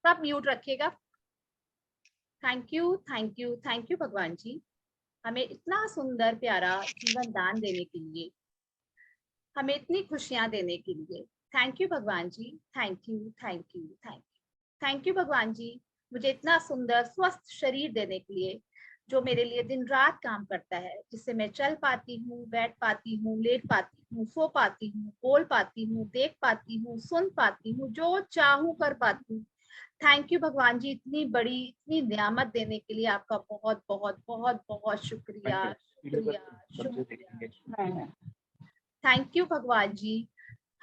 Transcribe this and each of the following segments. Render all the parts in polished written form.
सब म्यूट रखिएगा। Thank you, thank you, thank you भगवान जी, हमें इतना सुंदर प्यारा जीवन दान देने के लिए, हमें इतनी खुशियां देने के लिए। थैंक यू भगवान जी, thank you, thank you, thank you, thank you भगवान जी, मुझे इतना सुंदर स्वस्थ शरीर देने के लिए, जो मेरे लिए दिन रात काम करता है, जिससे मैं चल पाती हूँ, बैठ पाती हूँ, लेट पाती हूँ, सो पाती हूँ, बोल पाती हूँ, देख पाती हूँ, सुन पाती हूँ, जो चाहूँ कर पाती हूँ। थैंक यू भगवान जी, इतनी बड़ी इतनी नियामत देने के लिए आपका बहुत बहुत बहुत बहुत शुक्रिया, शुक्रिया, शुक्रिया। थैंक यू भगवान जी,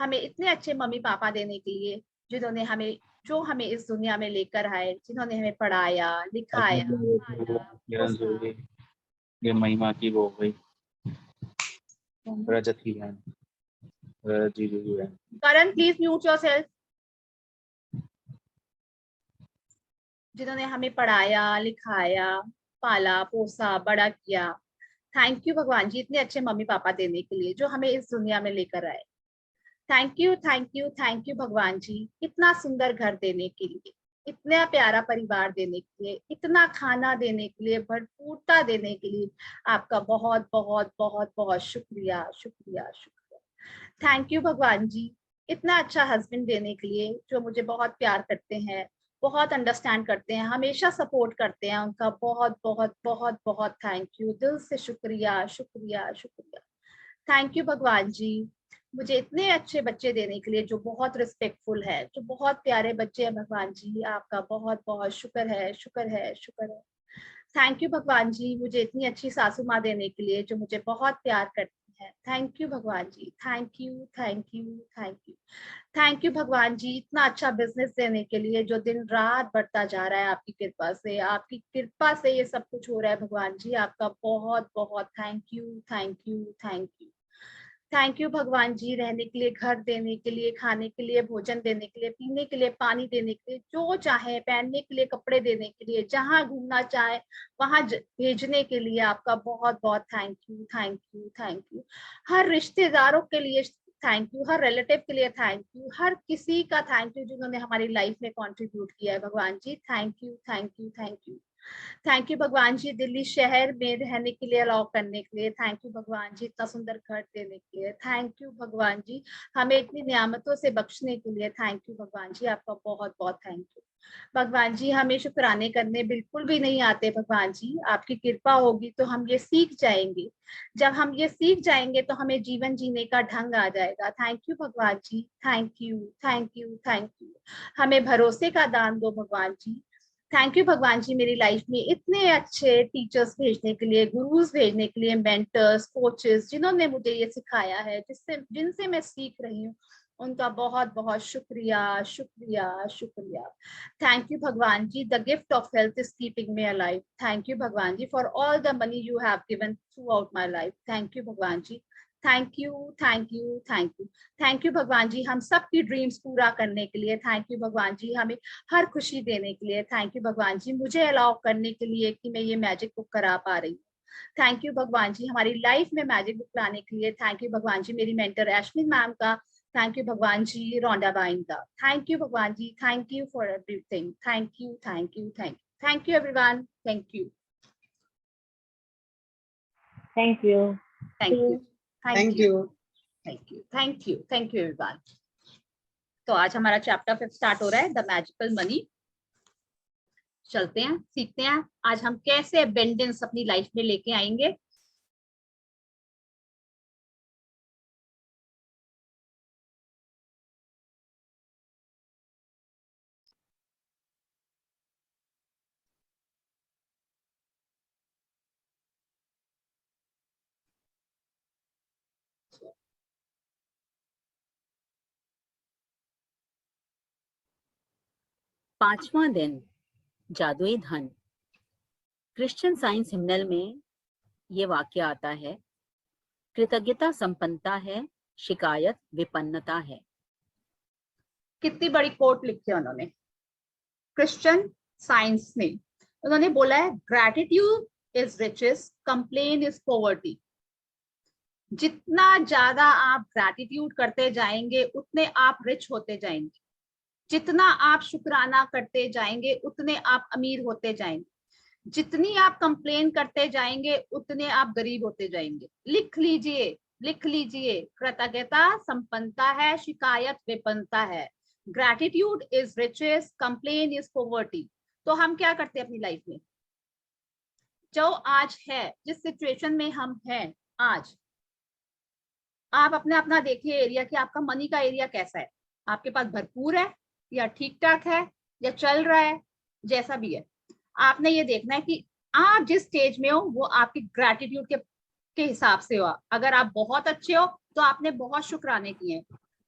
हमें इतने अच्छे मम्मी पापा देने के लिए, जिन्होंने हमें जो हमें इस दुनिया में लेकर आए, जिन्होंने हमें पढ़ाया, लिखाया, पाला, पोसा। ये महिमा की वो गई रजत की बहन, जी जी जी। करण प्लीज म्यूट योरसेल्फ। जिन्होंने हमें पढ़ाया, लिखाया, पाला, पोसा, बड़ा किया। थैंक यू भगवान जी, इतने अच्छे मम्मी पापा देने के लिए, जो हमें इस दुनिया में लेकर आए। Thank you, thank you, thank you भगवान जी, इतना सुंदर घर देने के लिए, इतना प्यारा परिवार देने के लिए, इतना खाना देने के लिए, भरपूरता देने के लिए आपका बहुत बहुत बहुत बहुत शुक्रिया, शुक्रिया, शुक्रिया। थैंक यू भगवान जी, इतना अच्छा हस्बैंड देने के लिए, जो मुझे बहुत प्यार करते हैं, बहुत अंडरस्टैंड करते हैं, हमेशा सपोर्ट करते हैं, उनका बहुत बहुत बहुत बहुत थैंक यू, दिल से शुक्रिया, शुक्रिया, शुक्रिया। थैंक यू भगवान जी, मुझे इतने अच्छे बच्चे देने के लिए, जो बहुत रिस्पेक्टफुल है, जो बहुत प्यारे बच्चे हैं भगवान जी, आपका बहुत बहुत शुक्र है, शुक्र है, शुक्र है। थैंक यू भगवान जी, मुझे इतनी अच्छी सासू माँ देने के लिए, जो मुझे बहुत प्यार करती है। थैंक यू भगवान जी, thank you, thank you, thank you, thank you भगवान जी, इतना अच्छा बिजनेस देने के लिए, जो दिन रात बढ़ता जा रहा है आपकी कृपा से, आपकी कृपा से ये सब कुछ हो रहा है भगवान जी, आपका बहुत बहुत thank you, thank you, thank you. Thank you भगवान जी, रहने के लिए घर देने के लिए, खाने के लिए भोजन देने के लिए, पीने के लिए पानी देने के लिए, जो चाहे पहनने के लिए कपड़े देने के लिए, जहां घूमना चाहे वहां भेजने के लिए, आपका बहुत बहुत thank you, thank you, thank you. हर रिश्तेदारों के लिए थैंक यू, हर रिलेटिव के लिए थैंक यू, हर किसी का थैंक यू, जिन्होंने हमारी लाइफ में कंट्रीब्यूट किया है भगवान जी, thank you, thank you, thank you. Thank you भगवान जी, दिल्ली शहर में रहने के लिए अलाउ करने के लिए, थैंक यू भगवान जी, इतना सुंदर घर देने के लिए, थैंक यू भगवान जी, हमें इतनी नियामतों से बख्शने के लिए, थैंक यू भगवान जी, आपका बहुत बहुत थैंक यू भगवान जी। हमें शुक्राने करने बिल्कुल भी नहीं आते भगवान जी, आपकी कृपा होगी तो हम ये सीख जाएंगे, जब हम ये सीख जाएंगे तो हमें जीवन जीने का ढंग आ जाएगा। थैंक यू भगवान जी, thank you, thank you, thank you. हमें भरोसे का दान दो भगवान जी। थैंक यू भगवान जी, मेरी लाइफ में इतने अच्छे टीचर्स भेजने के लिए, गुरुज भेजने के लिए, मेंटर्स, कोचेस, जिन्होंने मुझे ये सिखाया है, जिनसे मैं सीख रही हूँ, उनका बहुत बहुत शुक्रिया, शुक्रिया, शुक्रिया। थैंक यू भगवान जी, the gift of health is keeping me alive. Thank you भगवान जी for all the money you have given throughout my life. Thank you भगवान जी, thank you, thank you, thank you. Thank you भगवान जी, हम सबकी dreams पूरा करने के लिए। थैंक यू भगवान जी, हमें हर खुशी देने के लिए। थैंक यू भगवान जी, मुझे अलाउ करने के लिए कि मैं ये मैजिक बुक करा पा रही हूँ। थैंक यू भगवान जी, हमारी लाइफ में मैजिक बुक लाने के लिए। थैंक यू भगवान जी, मेरी मेंटर एशमिन मैम का। थैंक यू भगवान जी, रोंडा बाइन का। थैंक यू भगवान जी, thank you for everything. Thank you, thank you, thank you, thank you everyone, thank you, thank you, thank you, thank you. Thank you, thank you, thank you everyone. तो आज हमारा chapter 5 start हो रहा है, the magical money. चलते हैं, सीखते हैं आज हम कैसे अबेंडेंस अपनी लाइफ में लेके आएंगे। पांचवा दिन, जादुई धन। क्रिश्चियन साइंस हिम्नल में ये वाक्य आता है, कृतज्ञता संपन्नता है, शिकायत विपन्नता है। कितनी बड़ी कोट लिखी है उन्होंने क्रिश्चियन साइंस में। उन्होंने बोला है, gratitude is riches, complain is poverty. जितना ज्यादा आप ग्रैटिट्यूड करते जाएंगे, उतने आप रिच होते जाएंगे। जितना आप शुक्राना करते जाएंगे उतने आप अमीर होते जाएंगे, जितनी आप कंप्लेन करते जाएंगे उतने आप गरीब होते जाएंगे। लिख लीजिए, लिख लीजिए, कृतज्ञता संपन्नता है, शिकायत विपन्नता है। Gratitude is riches, complain is poverty. तो हम क्या करते हैं अपनी लाइफ में, जो आज है, जिस सिचुएशन में हम हैं आज, आप अपने अपना देखिए एरिया कि आपका मनी का एरिया कैसा है, आपके पास भरपूर है या ठीक ठाक है या चल रहा है, जैसा भी है आपने ये देखना है कि आप जिस स्टेज में हो वो आपकी ग्रैटिट्यूड के हिसाब से हो। अगर आप बहुत अच्छे हो तो आपने बहुत शुक्राने किए,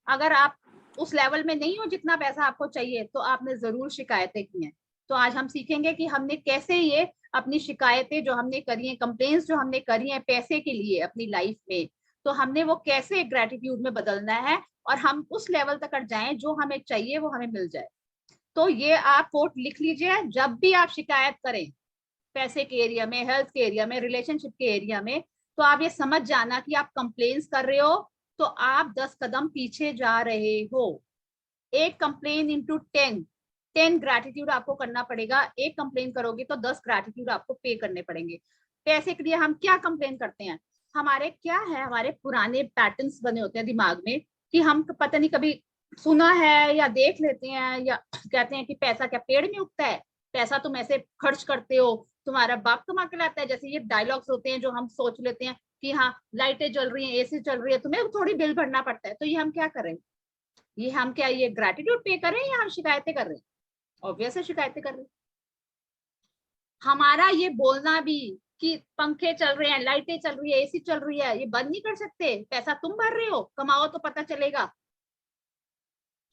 अगर आप उस लेवल में नहीं हो जितना पैसा आपको चाहिए तो आपने जरूर शिकायतें की हैं। तो आज हम सीखेंगे कि हमने कैसे ये अपनी शिकायतें जो हमने करी हैं, कंप्लेंट्स जो हमने करी हैं पैसे के लिए अपनी लाइफ में, तो हमने वो कैसे ग्रैटिट्यूड में बदलना है और हम उस लेवल तक जाएं जो हमें चाहिए वो हमें मिल जाए। तो ये आप कोट लिख लीजिए, जब भी आप शिकायत करें पैसे के एरिया में, हेल्थ के एरिया में, रिलेशनशिप के एरिया में, तो आप ये समझ जाना कि आप कंप्लेन्स कर रहे हो तो आप 10 कदम पीछे जा रहे हो। एक कंप्लेन इंटू 10 ग्रैटिट्यूड आपको करना पड़ेगा। एक कंप्लेन करोगे तो 10 ग्रैटिट्यूड आपको पे करने पड़ेंगे। पैसे के लिए हम क्या कंप्लेन करते हैं, हमारे क्या है, हमारे पुराने पैटर्न्स बने होते हैं दिमाग में कि हम पता नहीं कभी सुना है या देख लेते हैं या कहते हैं कि पैसा क्या पेड़ में उगता है, पैसा तुम ऐसे खर्च करते हो, तुम्हारा बाप कमा के लाता है। जैसे ये डायलॉग्स होते हैं जो हम सोच लेते हैं कि हाँ लाइटें जल रही हैं, एसी चल रही है, तुम्हें थोड़ी बिल भरना पड़ता है। तो ये हम क्या करें, ये हम क्या ये ग्रैटिट्यूड पे कर रहे हैं या हम शिकायतें कर रहे हैं? ऑब्वियस है शिकायतें कर रहे हैं। हमारा ये बोलना भी कि पंखे चल रहे हैं, लाइटें चल रही है, एसी चल रही है, ये बंद नहीं कर सकते, पैसा तुम भर रहे हो, कमाओ तो पता चलेगा।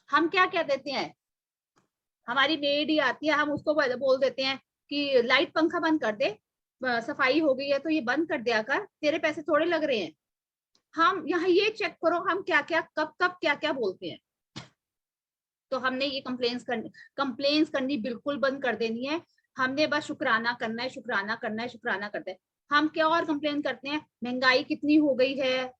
हम क्या कह देते हैं, हमारी मेड ही आती है, हम उसको बोल देते हैं कि लाइट पंखा बंद कर दे, सफाई हो गई है तो ये बंद कर दिया कर, तेरे पैसे थोड़े लग रहे हैं। हम यहाँ ये चेक करो हम क्या क्या कब कब क्या क्या बोलते हैं। तो हमने ये कंप्लेन्स करनी बिल्कुल बंद कर देनी है। हमने बस शुक्राना करना है, शुक्राना करना है, शुक्राना करते हैं। हम क्या और कंप्लेन करते हैं, महंगाई कितनी हो गई है,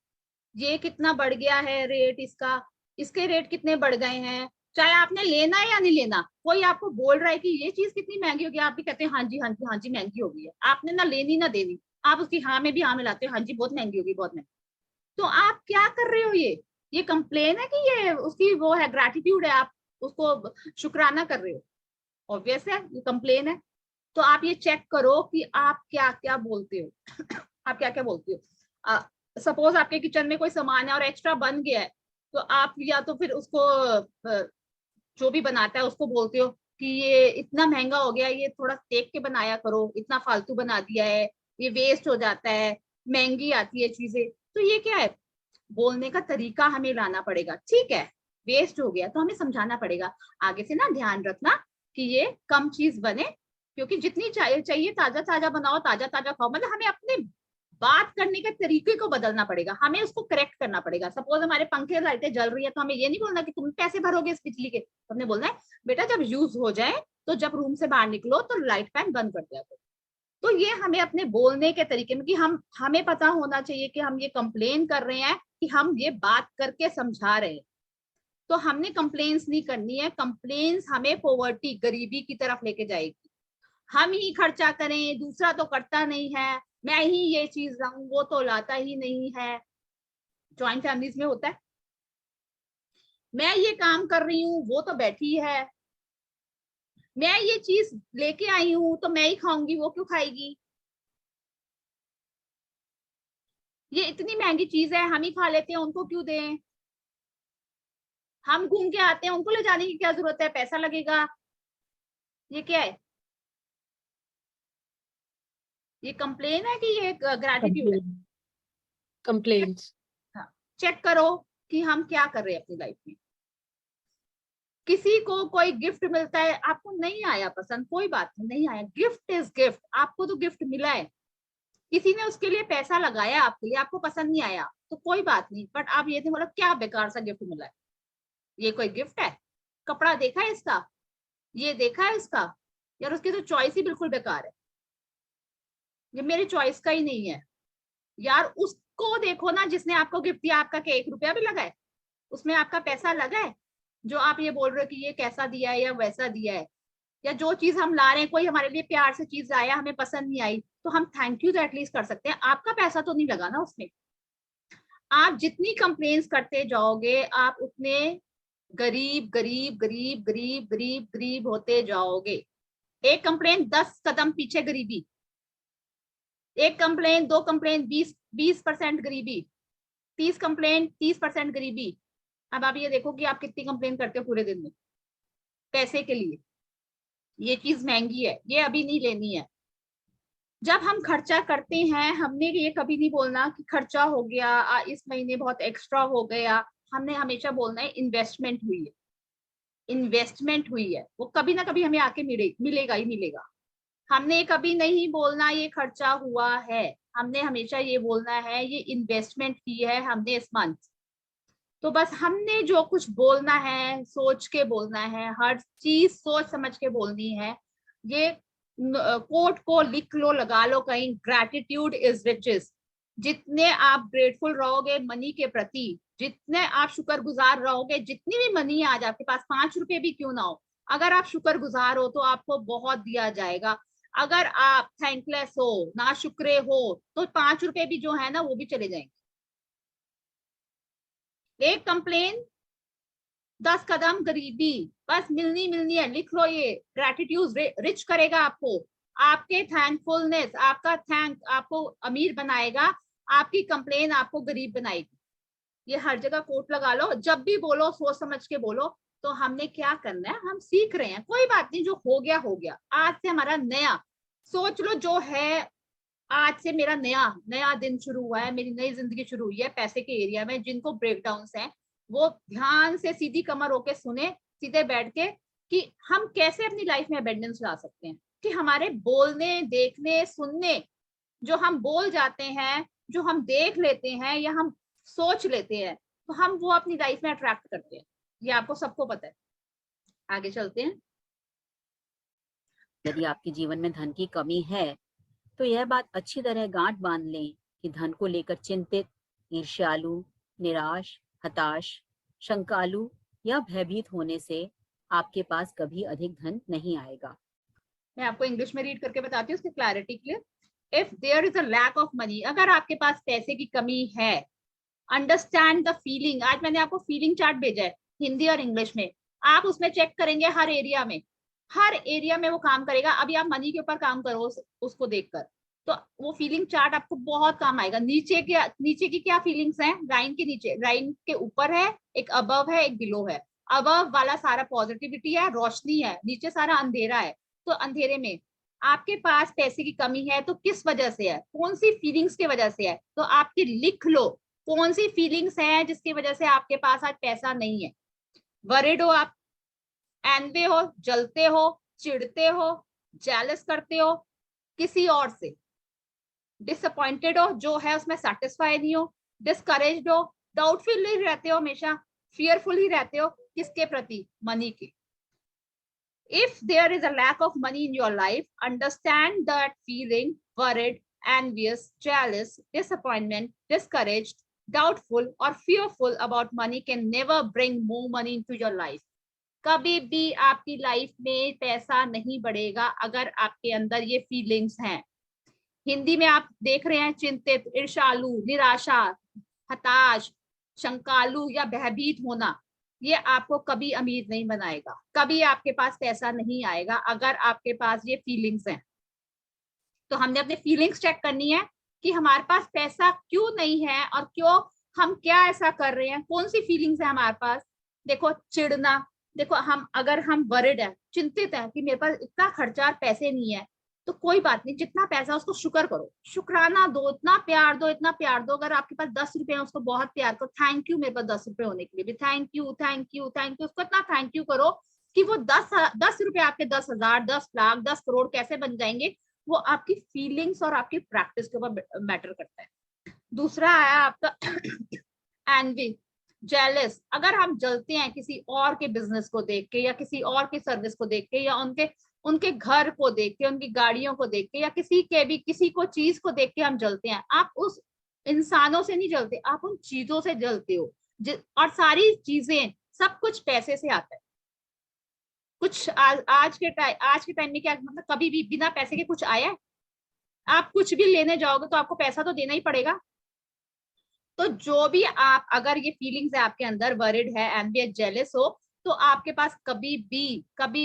ये कितना बढ़ गया है रेट, इसका इसके रेट कितने बढ़ गए हैं। चाहे आपने लेना है या नहीं लेना, कोई आपको बोल रहा है कि ये चीज कितनी महंगी हो गई, आप भी कहते हैं हाँ जी हाँ जी हाँ जी महंगी हो गई है। आपने ना लेनी ना देनी, आप उसकी हाँ में भी हाँ मिलाते हो, हाँ जी बहुत महंगी होगी, बहुत महंगी। तो आप क्या कर रहे हो, ये कंप्लेन है कि ये उसकी वो है ग्रैटिट्यूड है, आप उसको शुक्राना कर रहे हो? ऑब्वियस है ये कंप्लेन है। तो आप ये चेक करो कि आप क्या क्या बोलते हो आप क्या क्या बोलते हो। सपोज आपके किचन में कोई सामान है और एक्स्ट्रा बन गया है, तो आप या तो फिर उसको जो भी बनाता है उसको बोलते हो कि ये इतना महंगा हो गया, ये थोड़ा देख के बनाया करो, इतना फालतू बना दिया है, ये वेस्ट हो जाता है, महंगी आती है चीजें। तो ये क्या है, बोलने का तरीका हमें लाना पड़ेगा। ठीक है वेस्ट हो गया तो हमें समझाना पड़ेगा, आगे से ना ध्यान रखना कि ये कम चीज बने, क्योंकि जितनी चाहिए ताजा ताजा बनाओ, ताजा ताजा खाओ। मतलब हमें अपने बात करने के तरीके को बदलना पड़ेगा, हमें उसको करेक्ट करना पड़ेगा। सपोज हमारे पंखे लाइटें जल रही है तो हमें ये नहीं बोलना कि तुम पैसे भरोगे इस बिजली के, हमने बोलना है बेटा जब यूज हो जाए तो जब रूम से बाहर निकलो तो लाइट फैन बंद कर दिया करो। तो ये हमें अपने बोलने के तरीके में कि हमें पता होना चाहिए कि हम ये कंप्लेन कर रहे हैं कि हम ये बात करके समझा रहे हैं। तो हमने कंप्लेन्स नहीं करनी है, कंप्लेन्स हमें पॉवर्टी गरीबी की तरफ लेके जाएगी। हम ही खर्चा करें, दूसरा तो करता नहीं है, मैं ही ये चीज लाऊं वो तो लाता ही नहीं है, जॉइंट फैमिलीज में होता है। मैं ये काम कर रही हूँ वो तो बैठी है, मैं ये चीज लेके आई हूँ तो मैं ही खाऊंगी वो क्यों खाएगी, ये इतनी महंगी चीज है हम ही खा लेते हैं उनको क्यों दें, हम घूम के आते हैं उनको ले जाने की क्या जरूरत है, पैसा लगेगा। ये क्या है, ये कंप्लेन है कि ये ग्रैटिट्यूड है? कंप्लेंट्स। हाँ, चेक करो कि हम क्या कर रहे हैं अपनी लाइफ में। किसी को कोई गिफ्ट मिलता है, आपको नहीं आया पसंद, कोई बात नहीं आया, गिफ्ट इज गिफ्ट, आपको तो गिफ्ट मिला है, किसी ने उसके लिए पैसा लगाया आपके लिए, आपको पसंद नहीं आया तो कोई बात नहीं, बट आप ये नहीं बोला क्या बेकार सा गिफ्ट मिला है, ये कोई गिफ्ट है? कपड़ा देखा है इसका, ये देखा है इसका, यार उसकी तो चॉइस ही बिल्कुल बेकार है, ये मेरी चॉइस का ही नहीं है। यार उसको देखो ना जिसने आपको गिफ्ट दिया, आपका क्या 1 रुपया भी लगा है उसमें, आपका पैसा लगा है? जो आप ये बोल रहे हो कि ये कैसा दिया है या वैसा दिया है, या जो चीज हम ला रहे हैं, कोई हमारे लिए प्यार से चीज लाया, हमें पसंद नहीं आई, तो हम थैंक यू तो एटलीस्ट कर सकते हैं। आपका पैसा तो नहीं लगा ना उसमें। आप जितनी कंप्लेन्स करते जाओगे, आप उतने गरीब गरीब गरीब गरीब गरीब गरीब होते जाओगे। एक कंप्लेन 10 कदम पीछे गरीबी, एक कंप्लेन, 2 कंप्लेन 20% गरीबी, 30 कंप्लेन 30% गरीबी। अब आप ये देखो कि आप कितनी कंप्लेन करते हो पूरे दिन में पैसे के लिए। ये चीज महंगी है, ये अभी नहीं लेनी है। जब हम खर्चा करते हैं, हमने ये कभी नहीं बोलना कि खर्चा हो गया, इस महीने बहुत एक्स्ट्रा हो गया। हमने हमेशा बोलना है इन्वेस्टमेंट हुई है, इन्वेस्टमेंट हुई है, वो कभी ना कभी हमें आके मिलेगा ही मिलेगा। हमने कभी नहीं बोलना ये खर्चा हुआ है, हमने हमेशा ये बोलना है ये इन्वेस्टमेंट की है हमने इस मंथ। तो बस हमने जो कुछ बोलना है सोच के बोलना है, हर चीज सोच समझ के बोलनी है। ये कोट को लिख लो, लगा लो कहीं, ग्रैटिट्यूड इज रिचेस। जितने आप ग्रेटफुल रहोगे मनी के प्रति, जितने आप शुक्रगुजार रहोगे, जितनी भी मनी आज आपके पास 5 रुपए भी क्यों ना हो, अगर आप शुक्रगुजार हो तो आपको बहुत दिया जाएगा। अगर आप थैंकलेस हो, ना शुक्रे हो, तो 5 रुपए भी जो है ना वो भी चले जाएंगे। एक कंप्लेन 10 कदम गरीबी, बस मिलनी मिलनी है। लिख लो, ये ग्रेटिट्यूड रिच करेगा आपको, आपके थैंकफुलनेस, आपका थैंक आपको अमीर बनाएगा, आपकी कंप्लेन आपको गरीब बनाएगी। ये हर जगह कोट लगा लो, जब भी बोलो सोच समझ के बोलो। तो हमने क्या करना है, हम सीख रहे हैं, कोई बात नहीं, जो हो गया हो गया। आज से हमारा नया सोच लो जो है, आज से मेरा नया नया दिन शुरू हुआ है, मेरी नई जिंदगी शुरू हुई है पैसे के एरिया में। जिनको ब्रेकडाउन्स हैं वो ध्यान से सीधी कमर होके सुने, सीधे बैठ के, कि हम कैसे अपनी लाइफ में अबेंडेंस ला सकते हैं। कि हमारे बोलने, देखने, सुनने, जो हम बोल जाते हैं, जो हम देख लेते हैं या हम सोच लेते हैं, तो हम वो अपनी लाइफ में अट्रैक्ट करते हैं। ये आपको सबको पता है। आगे चलते हैं। यदि आपके जीवन में धन की कमी है तो यह बात अच्छी तरह गांठ बांध लें कि धन को लेकर चिंतित, ईर्ष्यालु, निराश, हताश, शंकालु या भयभीत होने से आपके पास कभी अधिक धन नहीं आएगा। मैं आपको इंग्लिश में रीड करके बताती हूँ उसकी क्लैरिटी के लिए। If there is a lack of money, अगर आपके पास पैसे की कमी है, अंडरस्टैंड द फीलिंग। आज मैंने आपको फीलिंग चार्ट भेजा है हिंदी और इंग्लिश में, आप उसमें चेक करेंगे हर एरिया में, हर एरिया में वो काम करेगा। अभी आप मनी के ऊपर काम करो उसको देखकर, तो वो फीलिंग चार्ट आपको बहुत काम आएगा। नीचे की क्या फीलिंग्स हैं, लाइन के नीचे, लाइन के ऊपर है एक, अबव है एक, बिलो है। अबव वाला सारा पॉजिटिविटी है, रोशनी है, नीचे सारा अंधेरा है। तो अंधेरे में आपके पास पैसे की कमी है तो किस वजह से है, कौन सी फीलिंग्स की वजह से है, तो आपके लिख लो कौन सी फीलिंग्स है जिसकी वजह से आपके पास आज पैसा नहीं है। वरिड हो आप, एनवे हो, जलते हो, चिढ़ते हो, जेलस करते हो किसी और से, डिसअपॉइंटेड हो, जो है उसमें सेटिस्फाई नहीं हो, डिस्करेज्ड हो, डाउटफुल ही रहते हो, हमेशा फियरफुल ही रहते हो, किसके प्रति, मनी के। If there is a lack of money in your life, understand that feeling worried, envious, jealous, disappointment, discouraged, doubtful or fearful about money can never bring more money into your life. कभी भी आपकी life में पैसा नहीं बढ़ेगा अगर आपके अंदर ये फीलिंग्स हैं। हिंदी में आप देख रहे हैं चिंतित, ईर्ष्यालु, निराशा, हताश, शंकालु या भयभीत होना, ये आपको कभी अमीर नहीं बनाएगा, कभी आपके पास पैसा नहीं आएगा अगर आपके पास ये फीलिंग्स हैं। तो हमने अपने फीलिंग्स चेक करनी है कि हमारे पास पैसा क्यों नहीं है और क्यों, हम क्या ऐसा कर रहे हैं, कौन सी फीलिंग्स है हमारे पास। देखो चिढ़ना, देखो अगर हम वरिड है, चिंतित है कि मेरे पास इतना खर्चा और पैसे नहीं है, तो कोई बात नहीं, जितना पैसा उसको शुक्र करो, शुक्राना दो, इतना प्यार दो, इतना प्यार दो। अगर आपके पास 10 रुपए है उसको बहुत प्यार करो, थैंक यू मेरे पास 10 रुपए होने के लिए भी, thank you thank you thank you, उसको इतना थैंक यू करो कि वो 10 रुपए आपके 10,000, 10 लाख, 10 करोड़ कैसे बन जाएंगे, वो आपकी फीलिंग्स और आपकी प्रैक्टिस के ऊपर मैटर करता है। दूसरा आया आपका एनवी, जेलस। अगर हम जलते हैं किसी और के बिजनेस को देख के या किसी और की सर्विस को देख के या उनके घर को देख के, उनकी गाड़ियों को देख के या किसी को चीज को देख के हम जलते हैं। आप उस इंसानों से नहीं जलते, आप उन चीजों से जलते हो। और सारी चीजें, सब कुछ पैसे से आता है। कुछ आज के टाइम में क्या मतलब कभी भी बिना पैसे के कुछ आया है? आप कुछ भी लेने जाओगे तो आपको पैसा तो देना ही पड़ेगा। तो जो भी आप, अगर ये फीलिंग्स है आपके अंदर, वरिड है, एम्बियस, जेलस हो, तो आपके पास कभी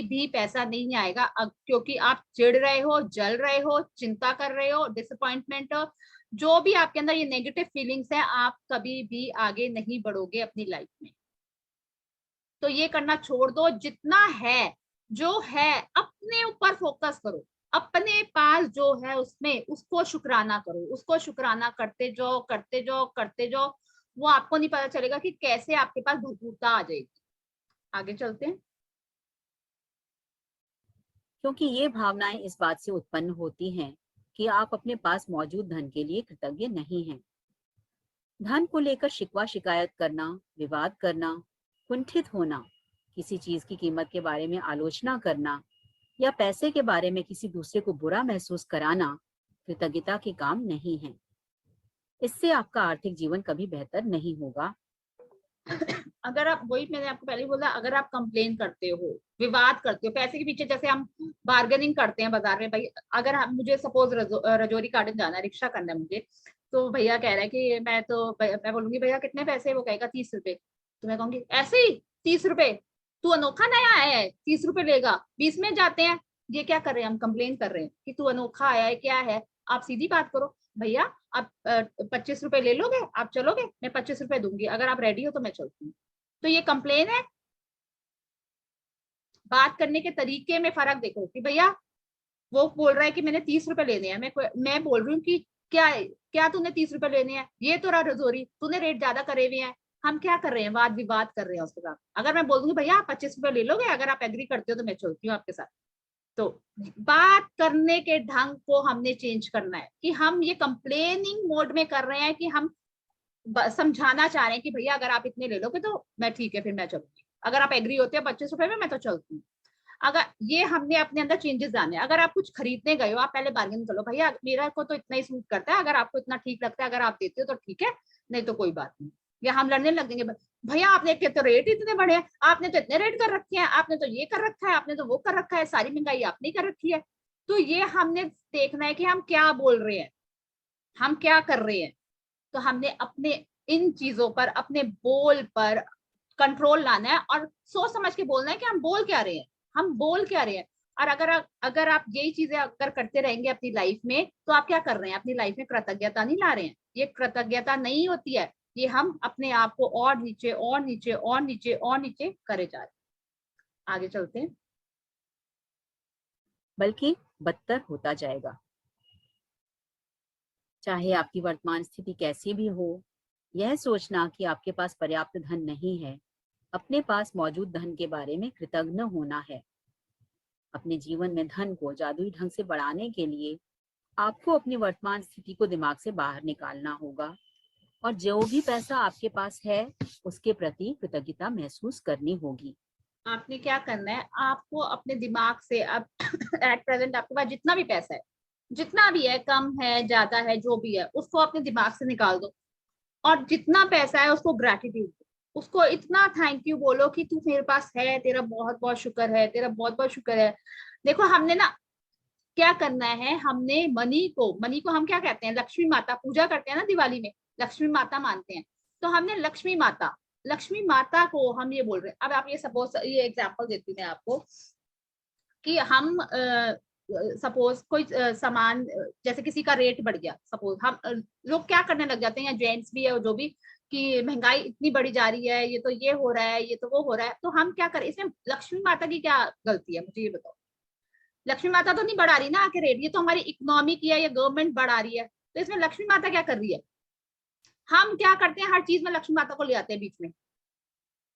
भी पैसा नहीं आएगा, क्योंकि आप चिढ़ रहे हो, जल रहे हो, चिंता कर रहे हो, डिसअपॉइंटमेंट हो, जो भी आपके अंदर ये नेगेटिव फीलिंग्स है, आप कभी भी आगे नहीं बढ़ोगे अपनी लाइफ में। तो ये करना छोड़ दो। जितना है, जो है, अपने ऊपर फोकस करो, अपने पास जो है उसमें उसको शुक्राना करो, उसको शुक्राना करते जाओ, करते जाओ, करते जाओ। वो आपको नहीं पता चलेगा कि कैसे आपके पास भरपूरता आ जाएगी। आगे चलते हैं। क्योंकि ये भावनाएं इस बात से उत्पन्न होती हैं कि आप अपने पास मौजूद धन के लिए कृतज्ञ नहीं हैं। धन को लेकर शिकवा शिकायत करना, विवाद करना, कुंठित होना, किसी चीज की कीमत के बारे में आलोचना करना या पैसे के बारे में किसी दूसरे को बुरा महसूस कराना कृतज्ञता के काम नहीं है। इससे आपका आर्थिक जीवन कभी बेहतर नहीं होगा। अगर आप, वही मैंने आपको पहले बोला, अगर आप कंप्लेन करते हो, विवाद करते हो पैसे के पीछे, जैसे हम बार्गेनिंग करते हैं बाजार में, भाई अगर हम, मुझे सपोज रजौरी गार्डन जाना है, रिक्शा करना है मुझे, तो भैया कह रहा है कि मैं बोलूंगी भैया कितने पैसे, वो कहेगा 30 रुपए, तो मैं कहूंगी ऐसे ही 30 रुपए, तू अनोखा नया आया है 30 रुपए लेगा। 20 में जाते हैं। ये क्या कर रहे हैं, हम कंप्लेन कर रहे हैं कि तू अनोखा आया है, क्या है। आप सीधी बात करो, भैया आप 25 रुपए ले लोगे, आप चलोगे, मैं 25 रुपए दूंगी, अगर आप रेडी हो तो मैं चलती हूँ। तो ये कंप्लेन है। बात करने के तरीके में फर्क देखो कि भैया वो बोल रहा है कि मैंने 30 रुपए लेने हैं, मैं बोल रही हूँ कि क्या तूने 30 रुपए लेने हैं, ये तो रजौरी, तूने रेट ज्यादा करे हुए हैं। हम क्या कर रहे हैं, वाद विवाद कर रहे हैं उसके साथ। अगर मैं बोल दूंगी भैया आप 25 रुपए ले लोगे, अगर आप एग्री करते हो तो मैं चलती हूँ आपके साथ। तो बात करने के ढंग को हमने चेंज करना है कि हम ये कंप्लेनिंग मोड में कर रहे हैं कि हम समझाना चाह रहे हैं कि भैया अगर आप इतने ले लोगे तो मैं ठीक है, फिर मैं चलूंगी, अगर आप एग्री होते हो 25 रुपए में मैं तो चलती हूँ। अगर ये हमने अपने अंदर चेंजेस लाने, अगर आप कुछ खरीदने गए हो, आप पहले बार्गेन कर लो, भैया मेरा को तो इतना ही सूट करता है, अगर आपको इतना ठीक लगता है, अगर आप देते हो तो ठीक है, नहीं तो कोई बात नहीं। या हम लड़ने लग देंगे, भैया आपने तो रेट इतने बढ़े हैं, आपने तो इतने रेट कर रखे हैं, आपने तो ये कर रखा है, आपने तो वो कर रखा है, सारी महंगाई आपने कर रखी है। तो ये हमने देखना है कि हम क्या बोल रहे हैं, हम क्या कर रहे हैं। तो हमने अपने इन चीजों पर, अपने बोल पर कंट्रोल लाना है और सोच समझ के बोलना है कि हम बोल क्या रहे हैं, हम बोल क्या रहे हैं। और अगर आप यही चीजें अगर करते रहेंगे अपनी लाइफ में, तो आप क्या कर रहे हैं, अपनी लाइफ में कृतज्ञता नहीं ला रहे हैं। ये कृतज्ञता नहीं होती है, ये हम अपने आप को और नीचे और नीचे और नीचे और नीचे करे जा रहे हैं। आगे चलते हैं। बल्कि बदतर होता जाएगा। चाहे आपकी वर्तमान स्थिति कैसी भी हो, यह सोचना कि आपके पास पर्याप्त धन नहीं है, अपने पास मौजूद धन के बारे में कृतज्ञ होना है। अपने जीवन में धन को जादुई ढंग से बढ़ाने के लिए आपको अपनी वर्तमान स्थिति को दिमाग से बाहर निकालना होगा और जो भी पैसा आपके पास है उसके प्रति कृतज्ञता महसूस करनी होगी। आपने क्या करना है, आपको अपने दिमाग से, अब एट प्रेजेंट आपके पास जितना भी पैसा है, जितना भी है, कम है ज्यादा है, जो भी है, उसको अपने दिमाग से निकाल दो। और जितना पैसा है उसको ग्रेटिट्यूड दो, उसको इतना थैंक यू बोलो कि तू मेरे पास है, तेरा बहुत बहुत शुक्र है, तेरा बहुत बहुत शुक्र है। देखो हमने ना क्या करना है, हमने मनी को हम क्या कहते हैं, लक्ष्मी माता, पूजा करते हैं ना दिवाली में, लक्ष्मी माता मानते हैं। तो हमने लक्ष्मी माता को हम ये बोल रहे हैं। अब आप ये सपोज, ये एग्जांपल देती हूँ मैं आपको कि हम सपोज कोई सामान, जैसे किसी का रेट बढ़ गया, सपोज हम लोग क्या करने लग जाते हैं, जेंट्स भी है जो भी, कि महंगाई इतनी बढ़ी जा रही है, ये तो ये हो रहा है, ये तो वो हो रहा है। तो हम क्या करें, इसमें लक्ष्मी माता की क्या गलती है, मुझे ये बताओ। लक्ष्मी माता तो नहीं बढ़ा रही ना आके रेट, ये तो हमारी इकोनॉमी की है, ये गवर्नमेंट बढ़ा रही है। तो इसमें लक्ष्मी माता क्या कर रही है। हम क्या करते हैं, हर चीज में लक्ष्मी माता को ले आते हैं बीच में,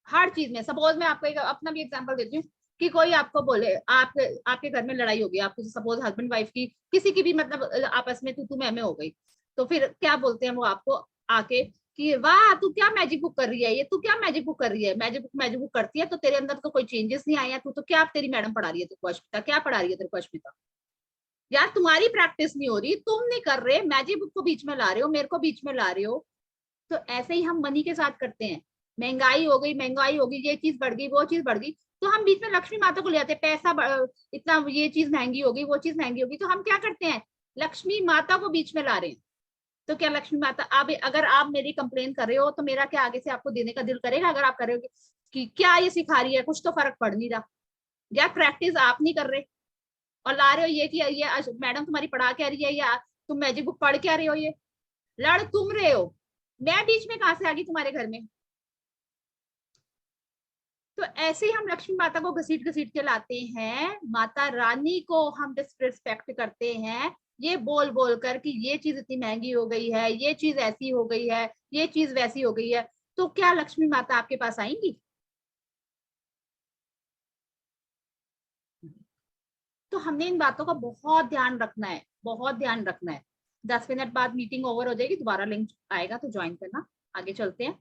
हर चीज में। सपोज मैं आपको एक अपना भी एग्जांपल देती हूँ कि कोई आपको बोले, आपके घर में लड़ाई हो गई, आपको सपोज हस्बैंड वाइफ की, किसी की भी, मतलब आपस में तू मैं हो गई। तो फिर क्या बोलते हैं वो आपको आके कि वाह तू क्या मैजिक बुक कर रही है, ये तू क्या मैजिक बुक कर रही है, मैजिक बुक करती है तो तेरे अंदर तो कोई चेंजेस नहीं आए हैं, तू तो क्या तेरी मैडम पढ़ा रही है तेरे को, अश्मिता क्या पढ़ा रही है तेरे को, अश्मिता यार तुम्हारी प्रैक्टिस नहीं हो रही, तुम नहीं कर रहे, मैजिक बुक को बीच में ला रहे हो, मेरे को बीच में ला रहे हो। तो ऐसे ही हम मनी के साथ करते हैं महंगाई हो गई, ये चीज बढ़ गई, वो चीज बढ़ गई, तो हम बीच में लक्ष्मी माता को ले आते हैं, इतना ये चीज महंगी हो गई, वो चीज महंगी होगी, तो हम क्या करते हैं, लक्ष्मी माता को बीच में ला रहे हैं। तो क्या लक्ष्मी माता, आप अगर आप मेरी कंप्लेन कर रहे हो तो मेरा क्या आगे से आपको देने का दिल करेगा? अगर आप कर रहे हो कि क्या ये सिखा रही है, कुछ तो फर्क पड़ नहीं रहा, या प्रैक्टिस आप नहीं कर रहे और ला रहे हो ये कि ये मैडम तुम्हारी पढ़ा क्या रही है, या तुम मैजिक बुक पढ़ क्या रहे हो, ये लड़ तुम रहे हो, मैं बीच में कहां से आ गई तुम्हारे घर में? तो ऐसे ही हम लक्ष्मी माता को घसीट घसीट के लाते हैं, माता रानी को हम डिसरिस्पेक्ट करते हैं, ये बोल बोल कर कि ये चीज इतनी महंगी हो गई है, ये चीज ऐसी हो गई है, ये चीज वैसी हो गई है, तो क्या लक्ष्मी माता आपके पास आएंगी? तो हमने इन बातों का बहुत ध्यान रखना है, बहुत ध्यान रखना है। 10 मिनट बाद मीटिंग ओवर हो जाएगी, दोबारा लिंक आएगा तो ज्वाइन करना। आगे चलते हैं।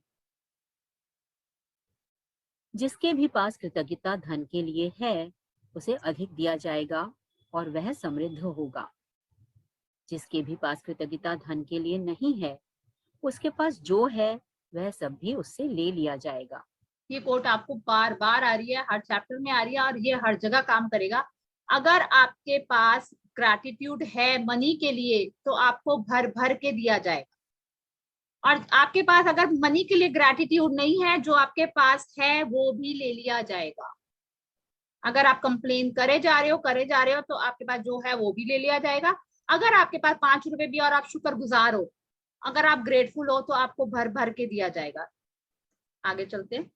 जिसके भी पास कृतज्ञता धन के लिए है, उसे अधिक दिया जाएगा और वह समृद्ध होगा। जिसके भी पास कृतज्ञता धन के लिए नहीं है, उसके पास जो है वह सब भी उससे ले लिया जाएगा। ये कोट आपको बार बार आ रही है, हर चैप्टर में आ रही है, और ये हर जगह काम करेगा। अगर आपके पास ग्रैटिट्यूड है मनी के लिए, तो आपको भर भर के दिया जाएगा, और आपके पास अगर मनी के लिए ग्रैटिट्यूड नहीं है, जो आपके पास है वो भी ले लिया जाएगा। अगर आप कंप्लेन करे जा रहे हो तो आपके पास जो है वो भी ले लिया जाएगा। अगर आपके पास 5 रुपए भी और आप शुक्रगुजार हो, अगर आप ग्रेटफुल हो, तो आपको भर भर के दिया जाएगा। आगे चलते हैं।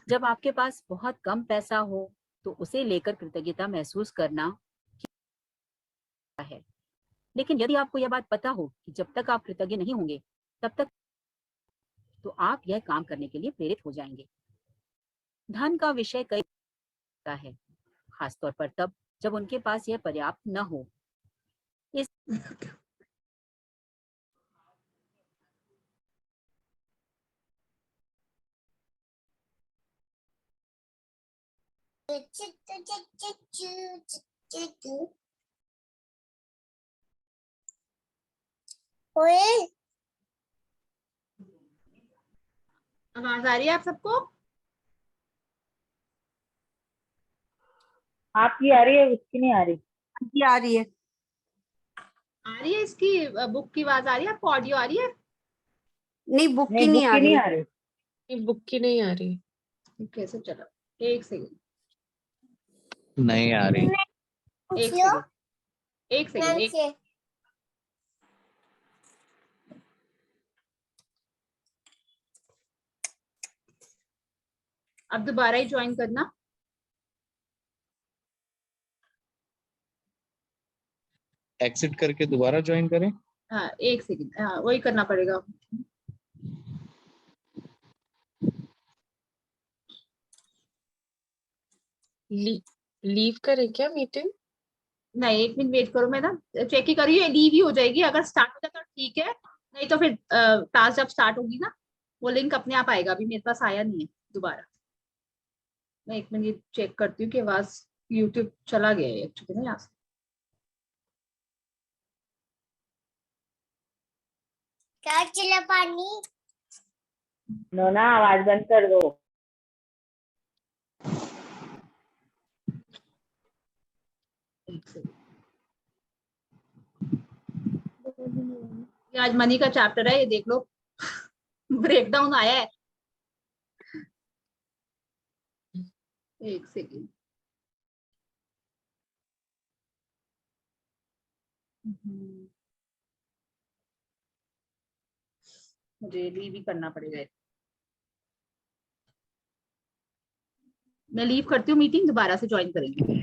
जब आपके पास बहुत कम पैसा हो, तो उसे लेकर कृतज्ञता महसूस करना है। लेकिन यदि आपको यह बात पता हो कि जब तक आप कृतज्ञ नहीं होंगे, तब तक तो आप यह काम करने के लिए प्रेरित हो जाएंगे। धन का विषय कई का है, खासतौर पर तब जब उनके पास यह पर्याप्त न हो। इस आवाज आ रही है आप सबको? आपकी आ रही है, उसकी नहीं आ रही। जी आ रही है। आ रही है इसकी बुक की आवाज आ रही है आपको? ऑडियो आ रही है? नहीं बुक की नहीं, नहीं बुक आ की नहीं रही। आ रही। नहीं, बुक की नहीं आ रही। कैसे चला? एक सेकंड, नहीं आ रही। एक सेकंड, एक सेकंड, एक अब दोबारा ही ज्वाइन करना। एग्जिट करके दोबारा ज्वाइन करें। हाँ एक सेकंड, हाँ वही करना पड़ेगा। लीव करें क्या मीटिंग? नहीं, 1 मिनट वेट करो, मैं ना चेक ही करिए, लीव ही हो जाएगी। अगर स्टार्ट हो जाता तो ठीक है, नहीं तो फिर क्लास जब स्टार्ट होगी ना, वो लिंक अपने आप आएगा। अभी मेरे पास आया नहीं है दोबारा। मैं 1 मिनट चेक करती हूँ कि आवाज यूट्यूब चला गया है एक्चुअली ना यहाँ से। क्या चला पानी? नोना आवाज बंद कर दो। एक सेकंड। ये आज मनी का चैप्टर है, ये देख लो। ब्रेकडाउन आया है। एक सेकंड। मुझे लीव ही करना पड़ेगा। मैं लीव करती हूँ, मीटिंग दोबारा से ज्वाइन करेंगे।